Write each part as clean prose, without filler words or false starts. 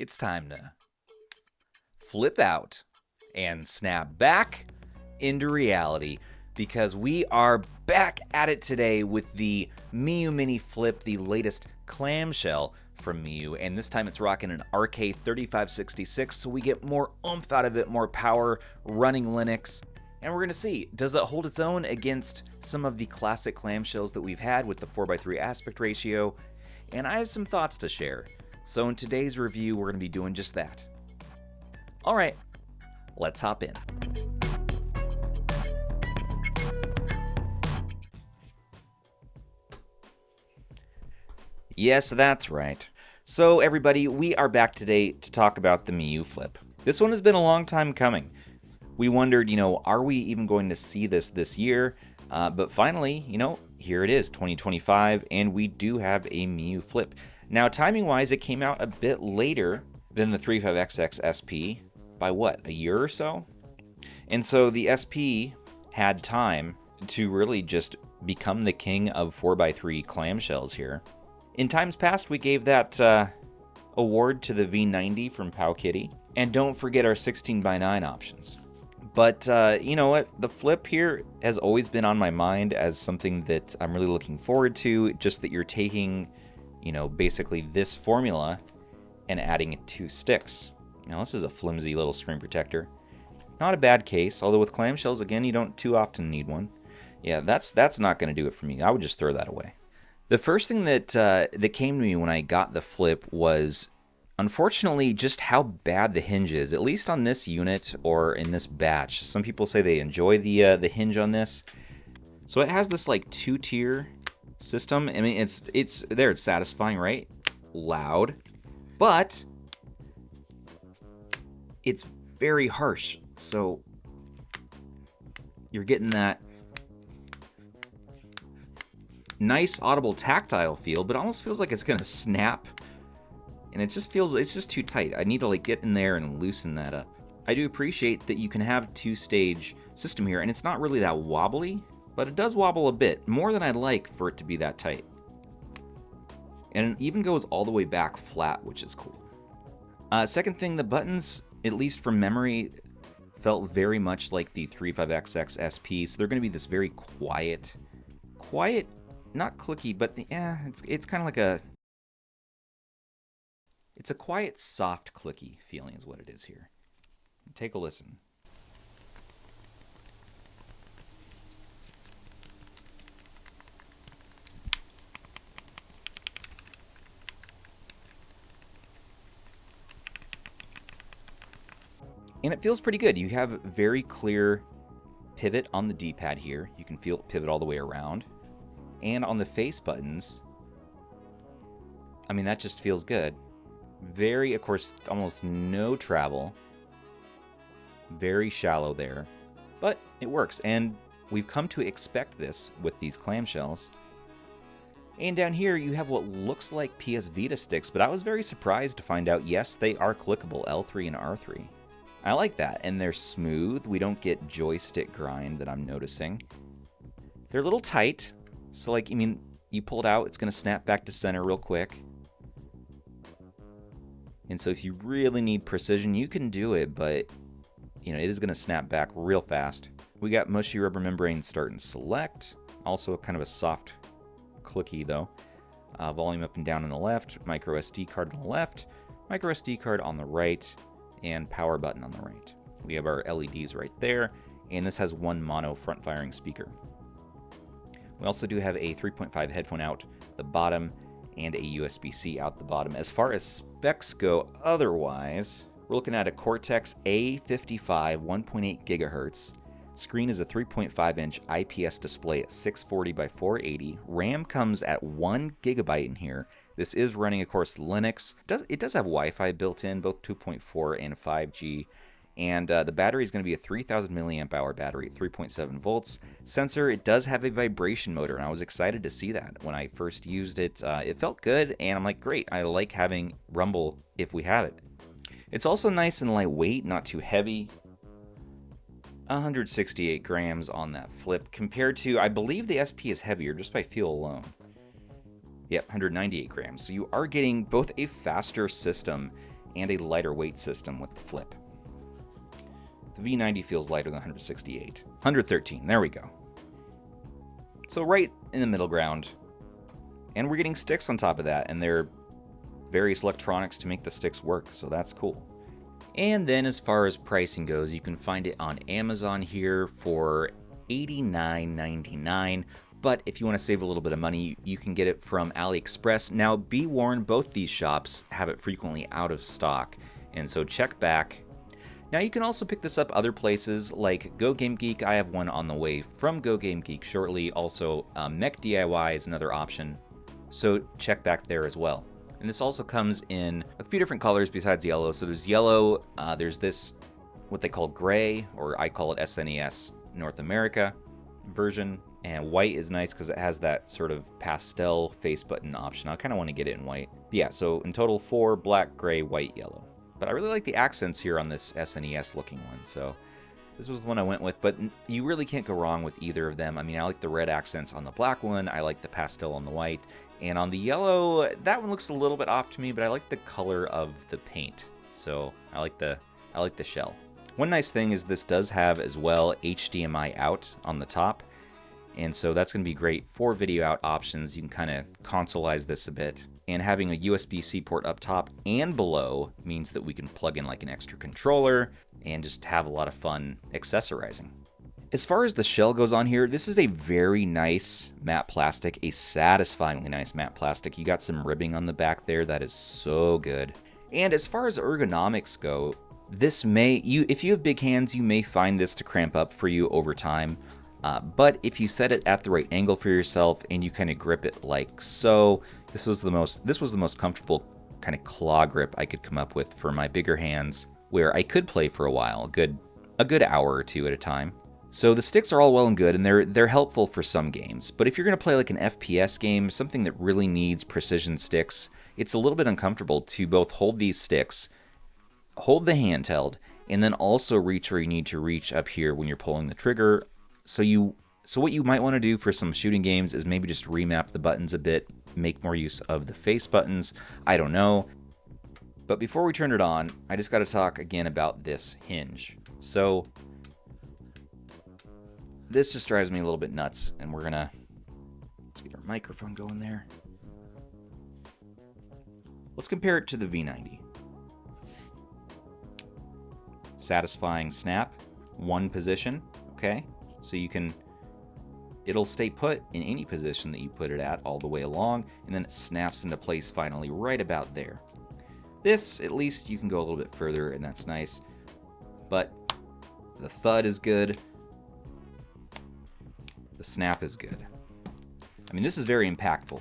It's time to flip out and snap back into reality because we are back at it today with the Miyoo Mini Flip, the latest clamshell from Miyoo, and this time it's rocking an RG3566, so we get more oomph out of it, more power, running Linux. And we're going to see, does it hold its own against some of the classic clamshells that we've had with the 4:3 aspect ratio? And I have some thoughts to share. So in today's review, we're going to be doing just that. All right, let's hop in. Yes, that's right. So everybody, we are back today to talk about the Miyoo Flip. This one has been a long time coming. We wondered, are we even going to see this year? But finally, here it is, 2025, and we do have a Miyoo Flip. Now, timing-wise, it came out a bit later than the 35XX SP by what, a year or so? And so the SP had time to really just become the king of 4x3 clamshells here. In times past, we gave that award to the V90 from PowKiddy. And don't forget our 16:9 options. But you know what? The Flip here has always been on my mind as something that I'm really looking forward to. Just that you're taking, basically this formula and adding it to sticks. Now, this is a flimsy little screen protector. Not a bad case, although with clamshells, again, you don't too often need one. Yeah, that's not going to do it for me. I would just throw that away. The first thing that came to me when I got the Flip was, unfortunately, just how bad the hinge is, at least on this unit or in this batch. Some people say they enjoy the hinge on this. So it has this like two-tier system. I mean, it's satisfying, right? Loud, but it's very harsh. So you're getting that nice audible tactile feel, but it almost feels like it's gonna snap. And it's just too tight. I need to get in there and loosen that up. I do appreciate that you can have two-stage system here, and it's not really that wobbly, but it does wobble a bit, more than I'd like for it to be that tight. And it even goes all the way back flat, which is cool. Second thing, the buttons, at least from memory, felt very much like the 35XX SP, so they're going to be this very quiet, not clicky, but yeah, it's kind of like it's a quiet, soft, clicky feeling is what it is here. Take a listen. And it feels pretty good. You have very clear pivot on the D-pad here. You can feel it pivot all the way around. And on the face buttons, I mean, that just feels good. Very, of course, almost no travel. Very shallow there. But it works, and we've come to expect this with these clamshells. And down here, you have what looks like PS Vita sticks, but I was very surprised to find out, yes, they are clickable, L3 and R3. I like that, and they're smooth. We don't get joystick grind that I'm noticing. They're a little tight, so you pull it out, it's going to snap back to center real quick. And so if you really need precision, you can do it, but it is going to snap back real fast. We got mushy rubber membrane start and select. Also kind of a soft clicky though. Volume up and down on the left, micro SD card on the left, micro SD card on the right, and power button on the right. We have our LEDs right there, and this has one mono front firing speaker. We also do have a 3.5 headphone out the bottom and a USB-C out the bottom. As far as specs go otherwise, we're looking at a Cortex A55 1.8 gigahertz. Screen is a 3.5-inch IPS display at 640 by 480. RAM comes at 1 gigabyte in here. This is running, of course, Linux. It does have Wi-Fi built in, both 2.4 and 5G. And the battery is going to be a 3,000 milliamp hour battery at 3.7 volts. Sensor, it does have a vibration motor, and I was excited to see that. When I first used it, it felt good, and I'm like, great, I like having rumble if we have it. It's also nice and lightweight, not too heavy. 168 grams on that Flip, compared to, I believe the SP is heavier, just by feel alone. Yep, 198 grams. So you are getting both a faster system and a lighter weight system with the Flip. The V90 feels lighter than 168. 113, there we go. So right in the middle ground. And we're getting sticks on top of that, and they're various electronics to make the sticks work, so that's cool. And then as far as pricing goes, you can find it on Amazon here for $89.99. But if you want to save a little bit of money, you can get it from AliExpress. Now, be warned, both these shops have it frequently out of stock, and so check back. Now, you can also pick this up other places like Go Game Geek. I have one on the way from Go Game Geek shortly. Also, Mech DIY is another option, so check back there as well. And this also comes in a few different colors besides yellow. So there's yellow, there's this, what they call gray, or I call it SNES North America version. And white is nice because it has that sort of pastel face button option. I kind of want to get it in white. But yeah, so in total 4, black, gray, white, yellow. But I really like the accents here on this SNES looking one. So this was the one I went with, but you really can't go wrong with either of them. I mean, I like the red accents on the black one. I like the pastel on the white. And on the yellow, that one looks a little bit off to me, but I like the color of the paint. So I like the shell. One nice thing is this does have as well HDMI out on the top. And so that's going to be great for video out options. You can kind of consoleize this a bit. And having a USB-C port up top and below means that we can plug in like an extra controller and just have a lot of fun accessorizing. As far as the shell goes on here, this is a very nice matte plastic, a satisfyingly nice matte plastic. You got some ribbing on the back there that is so good. And as far as ergonomics go, this if you have big hands, you may find this to cramp up for you over time. But if you set it at the right angle for yourself and you kind of grip it like so, this was the most comfortable kind of claw grip I could come up with for my bigger hands, where I could play for a while, a good hour or two at a time. So the sticks are all well and good, and they're helpful for some games. But if you're going to play like an FPS game, something that really needs precision sticks, it's a little bit uncomfortable to both hold these sticks, hold the handheld, and then also reach where you need to reach up here when you're pulling the trigger. So what you might want to do for some shooting games is maybe just remap the buttons a bit, make more use of the face buttons. I don't know. But before we turn it on, I just got to talk again about this hinge. So this just drives me a little bit nuts, and let's get our microphone going there. Let's compare it to the V90. Satisfying snap, one position, okay? So it'll stay put in any position that you put it at all the way along, and then it snaps into place finally right about there. This, at least you can go a little bit further, and that's nice. But the thud is good. The snap is good. I mean, this is very impactful.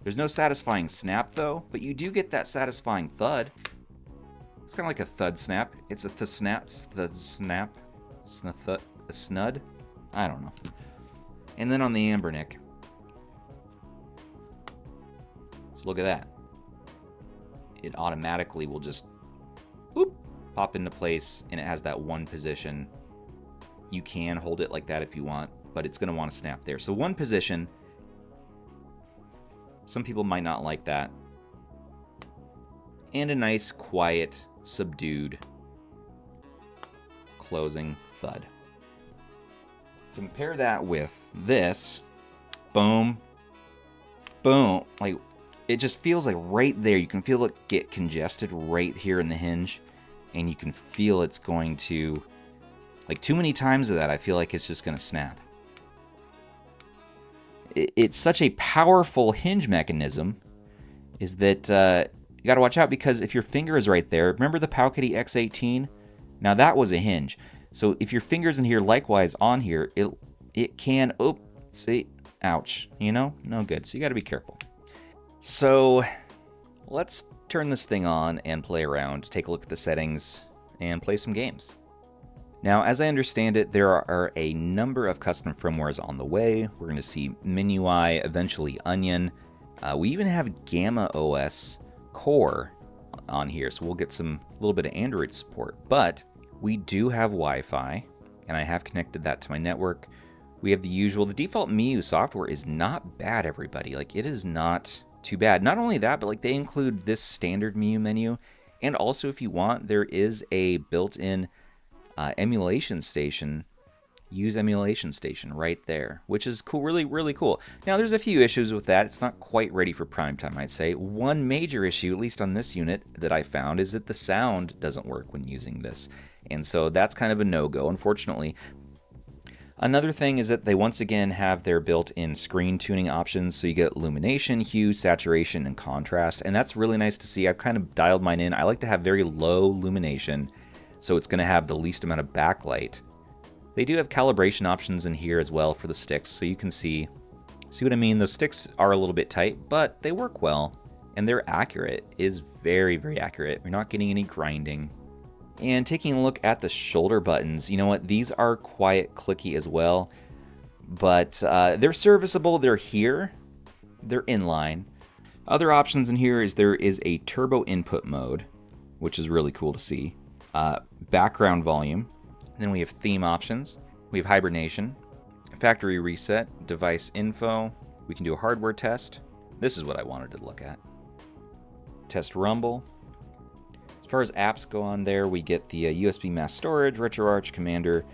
There's no satisfying snap, though, but you do get that satisfying thud. It's kind of like a thud snap. It's a snap, a snud. I don't know. And then on the Anbernic. So look at that. It automatically will just pop into place, and it has that one position. You can hold it like that if you want, but it's going to want to snap there. So one position. Some people might not like that. And a nice, quiet, subdued closing thud. Compare that with this. Boom. Boom. Like, it just feels like right there. You can feel it get congested right here in the hinge. And you can feel it's going to, like, too many times of that, I feel like it's just going to snap. It's such a powerful hinge mechanism, is that you got to watch out, because if your finger is right there, remember the PowKiddy X18? Now that was a hinge. So if your finger's in here likewise on here, it can, ouch, no good. So you got to be careful. So let's turn this thing on and play around, take a look at the settings, and play some games. Now, as I understand it, there are a number of custom firmwares on the way. We're going to see MIUI, eventually Onion. We even have Gamma OS Core on here, so we'll get a little bit of Android support. But we do have Wi-Fi, and I have connected that to my network. We have the usual. The default Miyoo software is not bad, everybody. Like, it is not too bad. Not only that, but like they include this standard Miyoo menu, and also if you want, there is a built-in emulation station. Use emulation station right there, which is cool, really cool. Now there's a few issues with that. It's not quite ready for prime time, I'd say. One major issue, at least on this unit that I found, is that the sound doesn't work when using this, and so that's kind of a no-go, unfortunately. Another thing is that they once again have their built-in screen tuning options, so you get illumination, hue, saturation, and contrast, and that's really nice to see. I've kind of dialed mine in. I like to have very low illumination, so it's going to have the least amount of backlight. They do have calibration options in here as well for the sticks, so you can see what I mean. Those sticks are a little bit tight, but they work well, and they're accurate. It is very accurate. You're not getting any grinding. And taking a look at the shoulder buttons, you know what? These are quite clicky as well, but they're serviceable. They're here. They're inline. Other options in here is there is a turbo input mode, which is really cool to see. Background volume. Then we have theme options, we have hibernation, factory reset, device info, we can do a hardware test. This is what I wanted to look at. Test rumble. As far as apps go on there, we get the USB mass storage, RetroArch, Commander,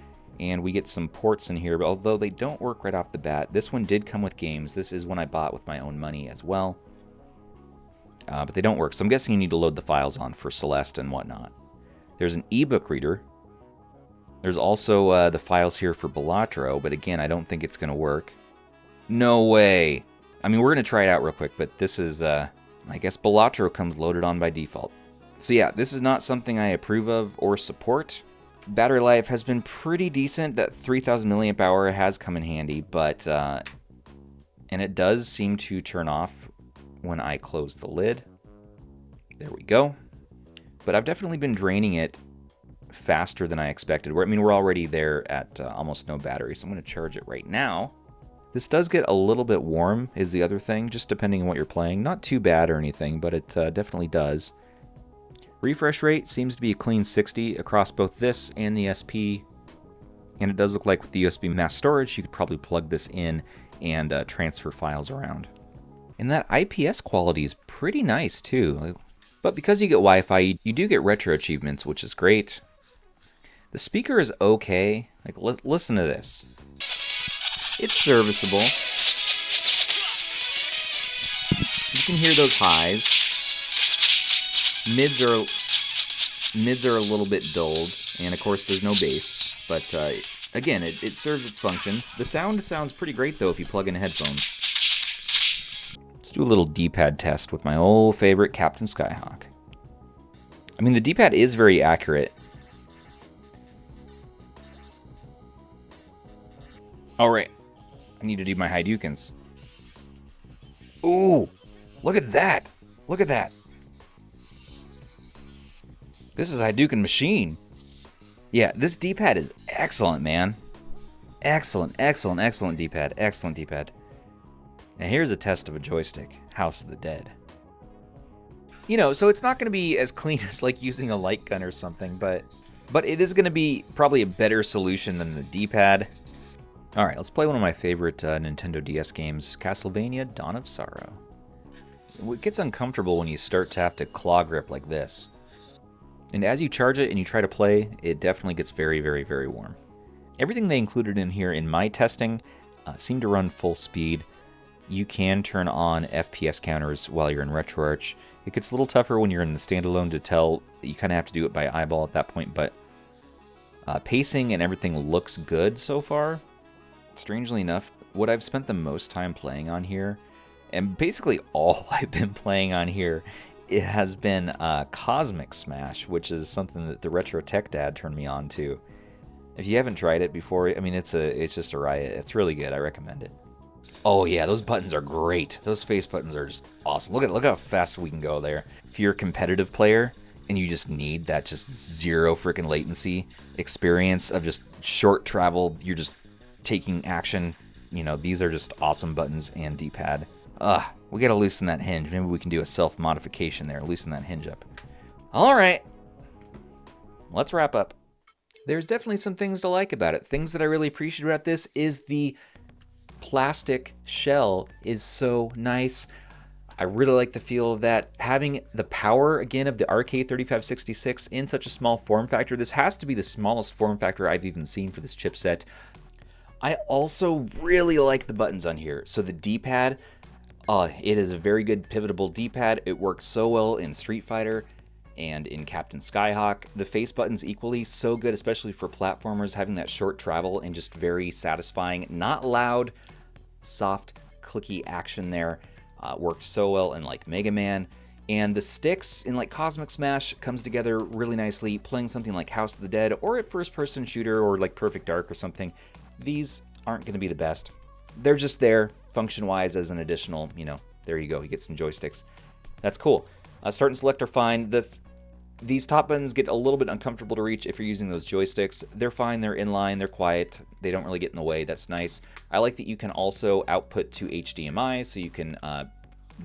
and we get some ports in here, but although they don't work right off the bat. This one did come with games. This is one I bought with my own money as well. But they don't work, so I'm guessing you need to load the files on for Celeste and whatnot. There's an ebook reader. There's also the files here for Balatro, but again, I don't think it's going to work. No way! I mean, we're going to try it out real quick, but this is, I guess Balatro comes loaded on by default. So yeah, this is not something I approve of or support. Battery life has been pretty decent. That 3000 milliamp hour has come in handy, but, and it does seem to turn off when I close the lid. There we go. But I've definitely been draining it faster than I expected. I mean, we're already there at almost no battery, so I'm going to charge it right now. This does get a little bit warm, is the other thing, just depending on what you're playing. Not too bad or anything, but it definitely does. Refresh rate seems to be a clean 60 across both this and the SP, and it does look like with the USB mass storage, you could probably plug this in and transfer files around. And that IPS quality is pretty nice too. But because you get Wi-Fi, you do get retro achievements, which is great. The speaker is okay. Like, listen to this. It's serviceable. You can hear those highs. Mids are a little bit dulled, and of course there's no bass. But again, it serves its function. The sound sounds pretty great though if you plug in headphones. Let's do a little D-pad test with my old favorite Captain Skyhawk. I mean, the D-pad is very accurate. Alright, I need to do my Hadoukens. Ooh, look at that! Look at that! This is Hadouken machine. Yeah, this D-pad is excellent, man. Excellent D-pad. Excellent D-pad. Now here's a test of a joystick. House of the Dead. You know, so it's not going to be as clean as like using a light gun or something, but it is going to be probably a better solution than the D-pad. Alright, let's play one of my favorite Nintendo DS games, Castlevania Dawn of Sorrow. It gets uncomfortable when you start to have to claw grip like this. And as you charge it and you try to play, it definitely gets very warm. Everything they included in here in my testing seemed to run full speed. You can turn on FPS counters while you're in RetroArch. It gets a little tougher when you're in the standalone to tell. You kind of have to do it by eyeball at that point, but pacing and everything looks good so far. Strangely enough, what I've spent the most time playing on here, and basically all I've been playing on here, it has been Cosmic Smash, which is something that the Retro Tech Dad turned me on to. If you haven't tried it before, I mean, it's just a riot. It's really good. I recommend it. Oh yeah, those buttons are great. Those face buttons are just awesome. Look how fast we can go there. If you're a competitive player and you just need that just zero freaking latency experience of just short travel, you're just taking action. You know, these are just awesome buttons and D-pad. We gotta loosen that hinge. Maybe we can do a self-modification there, loosen that hinge up. Alright, let's wrap up. There's definitely some things to like about it. Things that I really appreciate about this is the plastic shell is so nice. I really like the feel of that. Having the power, again, of the RK3566 in such a small form factor. This has to be the smallest form factor I've even seen for this chipset. I also really like the buttons on here. So the D-pad, it is a very good pivotable D-pad. It works so well in Street Fighter and in Captain Skyhawk. The face buttons equally so good, especially for platformers, having that short travel and just very satisfying. Not loud, soft, clicky action there. Worked so well in like Mega Man. And the sticks in like Cosmic Smash comes together really nicely. Playing something like House of the Dead or a first-person shooter or like Perfect Dark or something, these aren't going to be the best. They're just there function-wise as an additional, there you go. You get some joysticks. That's cool. Start and select are fine. These top buttons get a little bit uncomfortable to reach if you're using those joysticks. They're fine, they're inline, they're quiet, they don't really get in the way. That's nice. I like that you can also output to HDMI, so you can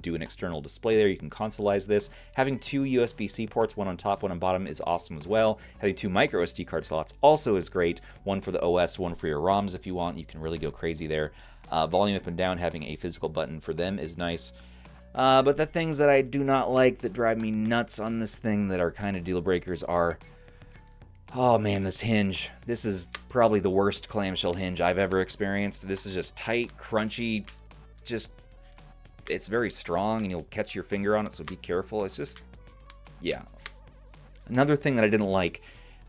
do an external display there. You can consoleize this. Having two USB-C ports, one on top, one on bottom, is awesome as well. Having two micro SD card slots also is great. One for the OS, one for your ROMs if you want. You can really go crazy there. Volume up and down, having a physical button for them is nice. But the things that I do not like that drive me nuts on this thing that are kind of deal breakers are, oh man, this hinge. This is probably the worst clamshell hinge I've ever experienced. This is just tight, crunchy, it's very strong and you'll catch your finger on it, so be careful. It's just, yeah. Another thing that I didn't like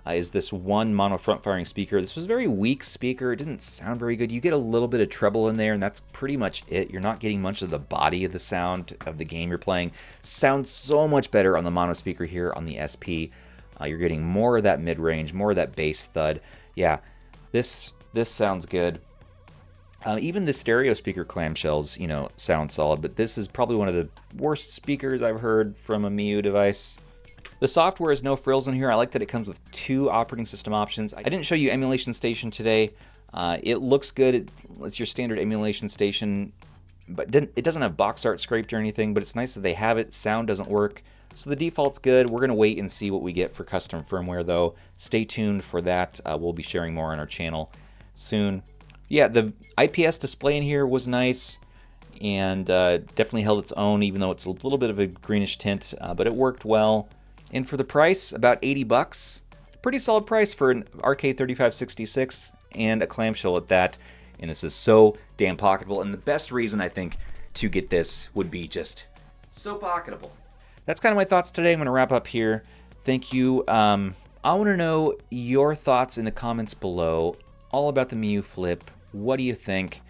is this one mono front firing speaker. This was a very weak speaker. It didn't sound very good. You get a little bit of treble in there, and that's pretty much it. You're not getting much of the body of the sound of the game you're playing. Sounds so much better on the mono speaker here on the SP. You're getting more of that mid-range, more of that bass thud. Yeah, this sounds good. Even the stereo speaker clamshells, sound solid, but this is probably one of the worst speakers I've heard from a Miyoo device. The software is no frills in here. I like that it comes with two operating system options. I didn't show you Emulation Station today. It looks good. It's your standard Emulation Station, but it doesn't have box art scraped or anything, but it's nice that they have it. Sound doesn't work, so the default's good. We're going to wait and see what we get for custom firmware, though. Stay tuned for that. We'll be sharing more on our channel soon. Yeah, the IPS display in here was nice and definitely held its own, even though it's a little bit of a greenish tint, but it worked well. And for the price, about 80 bucks. Pretty solid price for an RK3566 and a clamshell at that. And this is so damn pocketable. And the best reason I think to get this would be just so pocketable. That's kind of my thoughts today. I'm going to wrap up here. Thank you. I want to know your thoughts in the comments below all about the Miyoo Flip. What do you think?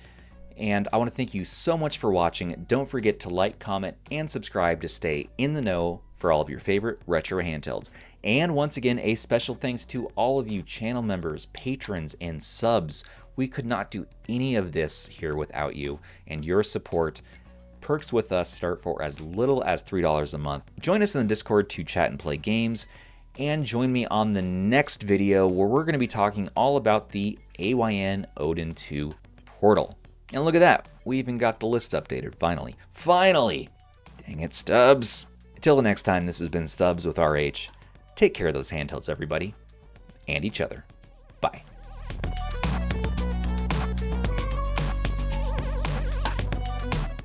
And I want to thank you so much for watching. Don't forget to like, comment, and subscribe to stay in the know for all of your favorite retro handhelds. And once again, a special thanks to all of you channel members, patrons, and subs. We could not do any of this here without you and your support. Perks with us start for as little as $3 a month. Join us in the Discord to chat and play games. And join me on the next video where we're going to be talking all about the AYN Odin 2 Portal. And look at that, we even got the list updated, finally. Finally! Dang it, Stubbs. Until the next time, this has been Stubbs with RH. Take care of those handhelds, everybody, and each other. Bye.